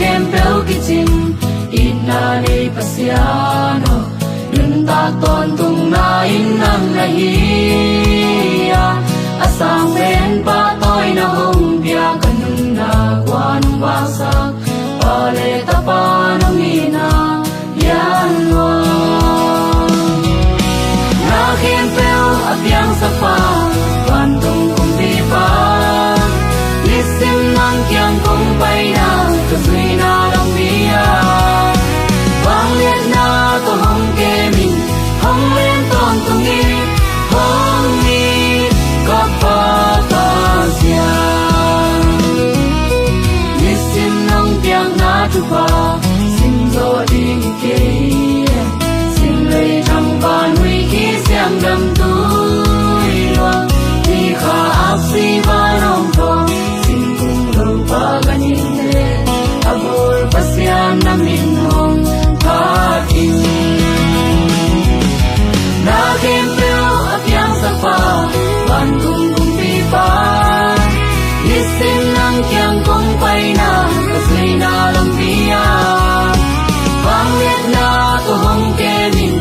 kempel kicim ina ni pasiano nunta ton tung na inang nahiya asang pen pa toy na hong bia kanun na kwan wasak pale tapanong ina yanwa na kempel abyang sapa bantung kumpi pa lisim nang kyang kong bay na kasui na lang biya wang liet na to hong ke min hong len ton tung i hong ni kapa pa siya lisim nang kyang na tu pa sim zo ding ke sim lei thang ban hui ki siang dam tu lo ti kha ap si ba nong thong sim kung lo pa ganin le abol pasyan na min hong patin na kempel abyang sapa bantung kumpi pa lisim nang kyang kong pai na kasui na lang biya wang liet na to hong ke min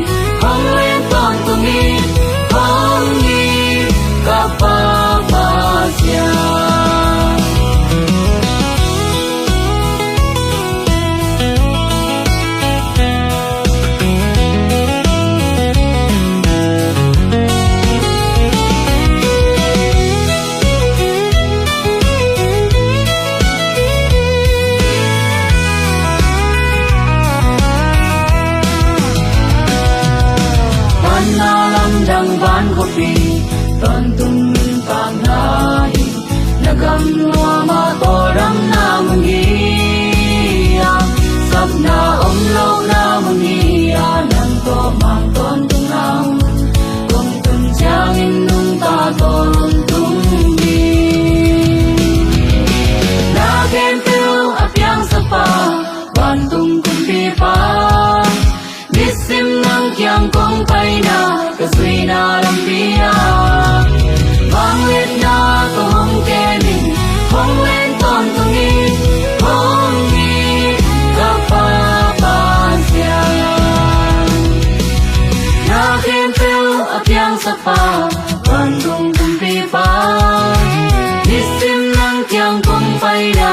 hong len ton tung i hong ni kapa pa siya dang ban kopi ton tung pang nai nagam lua ma to ram na mungi sab na om lo na mungi nang to mang ton tung nang kum tum chang in nung ta ton tung bi na kem piu apyang sapa ban tung kum pi pa lisim nang kyang kong pai na kasui na lam biya wang liet na to hong ke min hong len ton tung i hong ni kapa pa siya na kempel apyang sapa bandung kumpi pa lisim nang kyang kong pai na